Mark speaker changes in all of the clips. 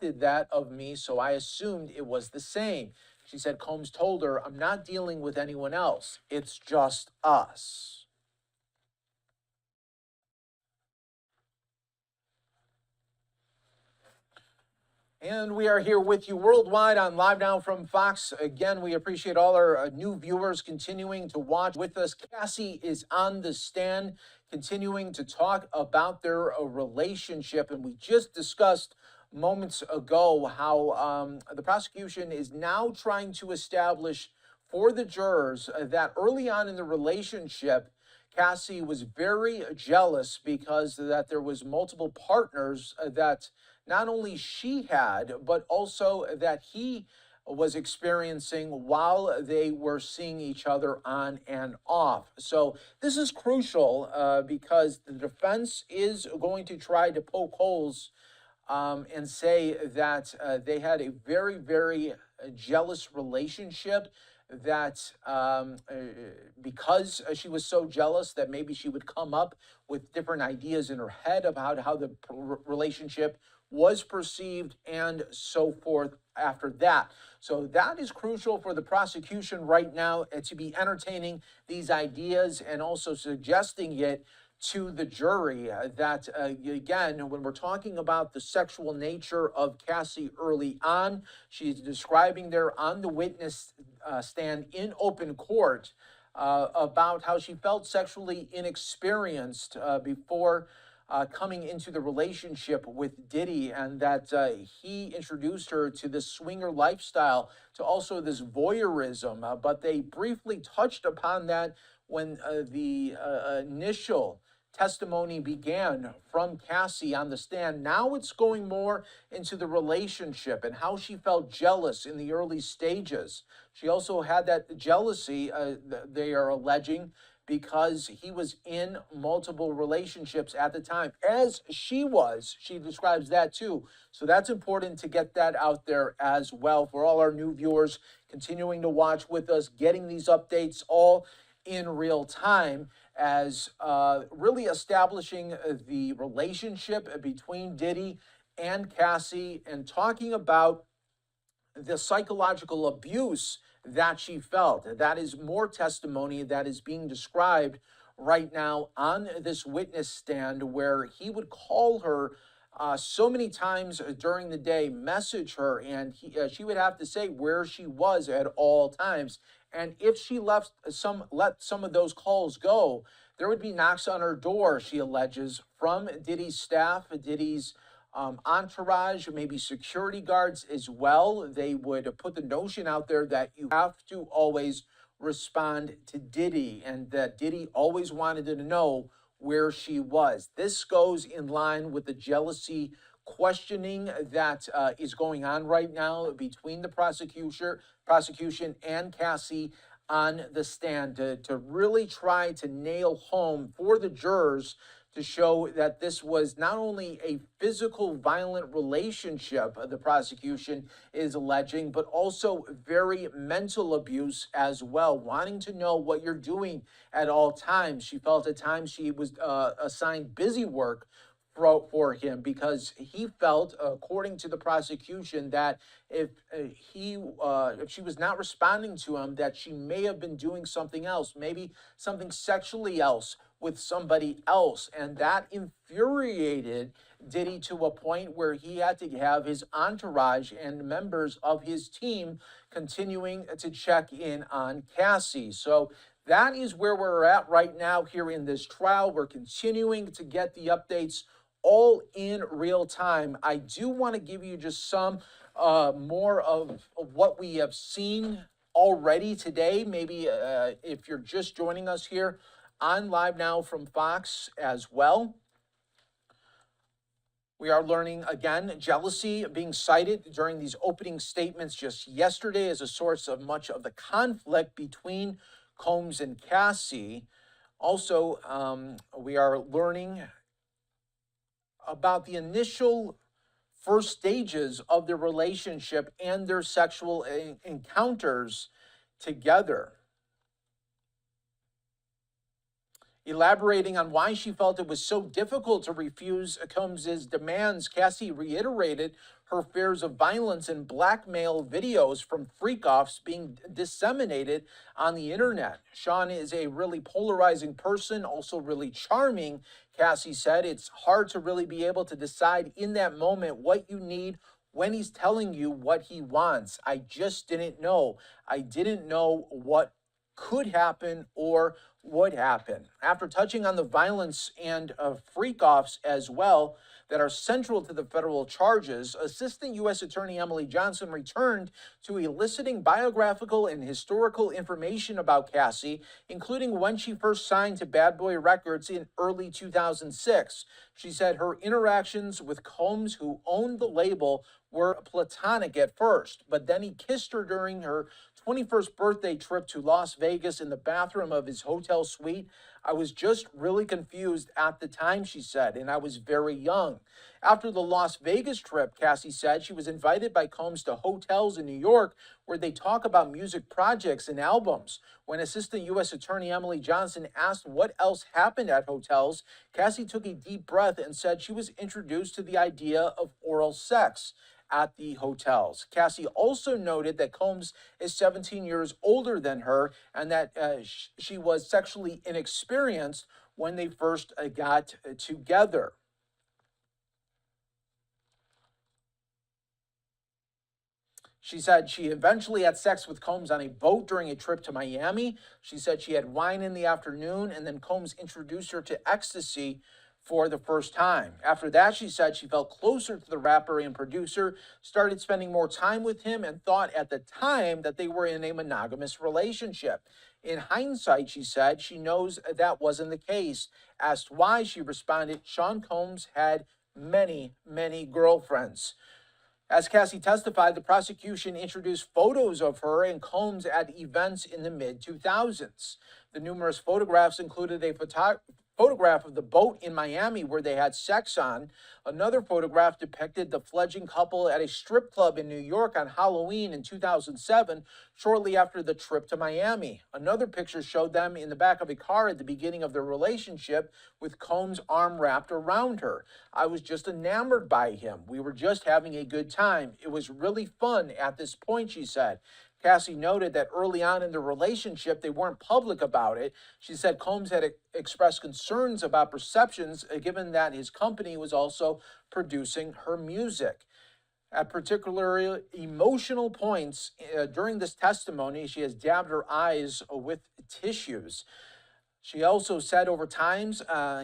Speaker 1: expected that of me, so I assumed it was the same. She said Combs told her, I'm not dealing with anyone else. It's just us. And we are here with you worldwide on Live Now from Fox. Again, we appreciate all our new viewers continuing to watch with us. Cassie is on the stand, continuing to talk about their relationship. And we just discussed moments ago how the prosecution is now trying to establish for the jurors that early on in the relationship, Cassie was very jealous because that there was multiple partners that not only she had, but also that he was experiencing while they were seeing each other on and off. So this is crucial because the defense is going to try to poke holes and say that they had a very, very jealous relationship, that because she was so jealous that maybe she would come up with different ideas in her head about how the relationship was perceived and so forth after that. So that is crucial for the prosecution right now to be entertaining these ideas and also suggesting it to the jury that, again, when we're talking about the sexual nature of Cassie early on, she's describing there on the witness stand in open court about how she felt sexually inexperienced before coming into the relationship with Diddy, and that he introduced her to this swinger lifestyle, to also this voyeurism. But they briefly touched upon that when the initial testimony began from Cassie on the stand. Now it's going more into the relationship and how she felt jealous in the early stages. She also had that jealousy, they are alleging, because he was in multiple relationships at the time, as she was. She describes that too. So that's important to get that out there as well for all our new viewers continuing to watch with us, getting these updates all in real time, as really establishing the relationship between Diddy and Cassie, and talking about the psychological abuse that she felt. That is more testimony that is being described right now on this witness stand, where he would call her so many times during the day, message her, and she would have to say where she was at all times. And if she let some of those calls go, there would be knocks on her door, she alleges, from Diddy's staff, Diddy's entourage, maybe security guards as well. They would put the notion out there that you have to always respond to Diddy, and that Diddy always wanted to know where she was. This goes in line with the jealousy questioning that is going on right now between the prosecution and Cassie on the stand, to really try to nail home for the jurors, to show that this was not only a physical violent relationship, the prosecution is alleging, but also very mental abuse as well, wanting to know what you're doing at all times. She felt at times she was assigned busy work for him, because he felt, according to the prosecution, that if she was not responding to him, that she may have been doing something else, maybe something sexually else with somebody else. And that infuriated Diddy to a point where he had to have his entourage and members of his team continuing to check in on Cassie. So that is where we're at right now here in this trial. We're continuing to get the updates all in real time. I do want to give you just some more of what we have seen already today. Maybe if you're just joining us here on Live Now from Fox as well. We are learning, again, jealousy being cited during these opening statements just yesterday as a source of much of the conflict between Combs and Cassie. Also, we are learning about the initial first stages of their relationship and their sexual encounters together. Elaborating on why she felt it was so difficult to refuse Combs's demands, Cassie reiterated her fears of violence and blackmail videos from Freakoffs being disseminated on the internet. Sean is a really polarizing person, also really charming. Cassie said it's hard to really be able to decide in that moment what you need when he's telling you what he wants. I just didn't know. I didn't know what could happen or would happen. After touching on the violence and freak-offs as well that are central to the federal charges, Assistant U.S. Attorney Emily Johnson returned to eliciting biographical and historical information about Cassie, including when she first signed to Bad Boy Records in early 2006. She said her interactions with Combs, who owned the label, were platonic at first, but then he kissed her during her 21st birthday trip to Las Vegas in the bathroom of his hotel suite. I was just really confused at the time, she said, and I was very young. After the Las Vegas trip, Cassie said she was invited by Combs to hotels in New York where they talk about music projects and albums. When Assistant U.S. Attorney Emily Johnson asked what else happened at hotels, Cassie took a deep breath and said she was introduced to the idea of oral sex at the hotels. Cassie also noted that Combs is 17 years older than her and that she was sexually inexperienced when they first got together. She said she eventually had sex with Combs on a boat during a trip to Miami. She said she had wine in the afternoon, and then Combs introduced her to ecstasy for the first time. After that, she said she felt closer to the rapper and producer, started spending more time with him, and thought at the time that they were in a monogamous relationship. In hindsight, she said she knows that wasn't the case. Asked why, she responded, Sean Combs had many, many girlfriends. As Cassie testified, the prosecution introduced photos of her and Combs at events in the mid-2000s. The numerous photographs included a photograph of the boat in Miami where they had sex on. Another photograph depicted the fledgling couple at a strip club in New York on Halloween in 2007, shortly after the trip to Miami. Another picture showed them in the back of a car at the beginning of their relationship with Combs' arm wrapped around her. I was just enamored by him. We were just having a good time. It was really fun at this point, she said. Cassie noted that early on in the relationship, they weren't public about it. She said Combs had expressed concerns about perceptions, given that his company was also producing her music. At particularly emotional points during this testimony, she has dabbed her eyes with tissues. She also said over time,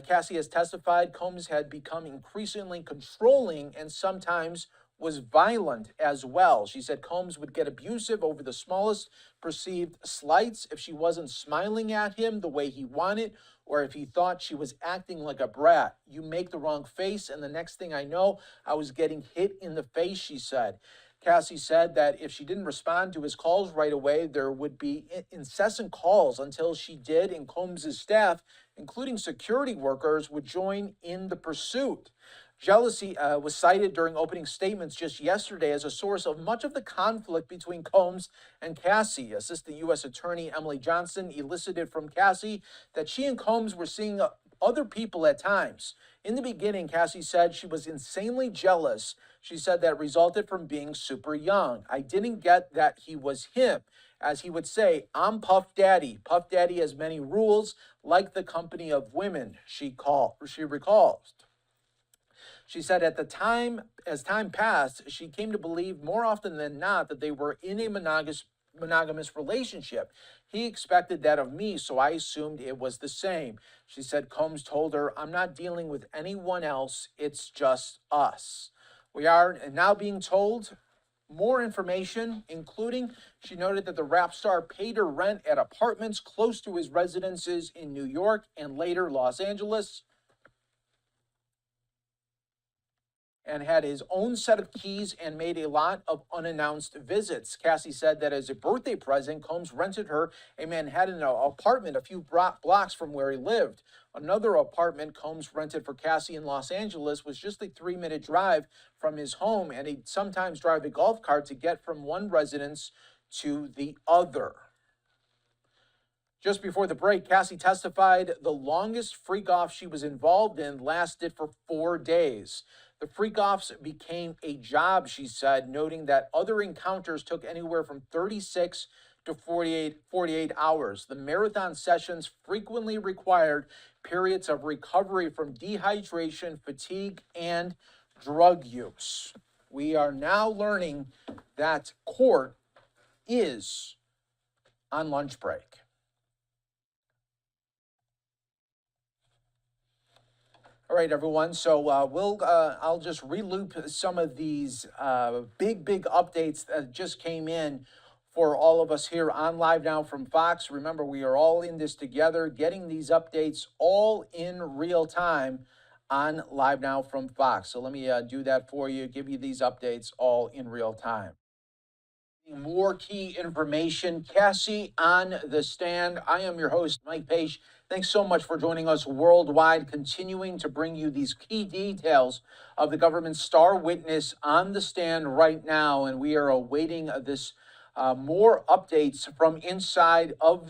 Speaker 1: Cassie has testified Combs had become increasingly controlling and sometimes was violent as well. She said Combs would get abusive over the smallest perceived slights if she wasn't smiling at him the way he wanted, or if he thought she was acting like a brat. You make the wrong face, and the next thing I know, I was getting hit in the face, she said. Cassie said that if she didn't respond to his calls right away, there would be incessant calls until she did, and Combs' staff, including security workers, would join in the pursuit. Jealousy was cited during opening statements just yesterday as a source of much of the conflict between Combs and Cassie. Assistant U.S. Attorney Emily Johnson elicited from Cassie that she and Combs were seeing other people at times. In the beginning, Cassie said she was insanely jealous. She said that resulted from being super young. I didn't get that he was him. As he would say, I'm Puff Daddy. Puff Daddy has many rules, like the company of women, she recalls. She said at the time, as time passed, she came to believe more often than not that they were in a monogamous relationship. He expected that of me, so I assumed it was the same. She said Combs told her, I'm not dealing with anyone else, it's just us. We are now being told more information, including she noted that the rap star paid her rent at apartments close to his residences in New York and later Los Angeles, and had his own set of keys and made a lot of unannounced visits. Cassie said that as a birthday present, Combs rented her a Manhattan apartment a few blocks from where he lived. Another apartment Combs rented for Cassie in Los Angeles was just a 3-minute drive from his home, and he'd sometimes drive a golf cart to get from one residence to the other. Just before the break, Cassie testified the longest freak-off she was involved in lasted for 4 days. The Freakoffs became a job, she said, noting that other encounters took anywhere from 36 to 48 hours. The marathon sessions frequently required periods of recovery from dehydration, fatigue, and drug use. We are now learning that court is on lunch break. All right, everyone. So I'll just reloop some of these big updates that just came in for all of us here on Live Now from Fox. Remember, we are all in this together, getting these updates all in real time on Live Now from Fox. So let me do that for you, give you these updates all in real time. More key information. Cassie on the stand. I am your host, Mike Page. Thanks so much for joining us worldwide, continuing to bring you these key details of the government's star witness on the stand right now. And we are awaiting this more updates from inside of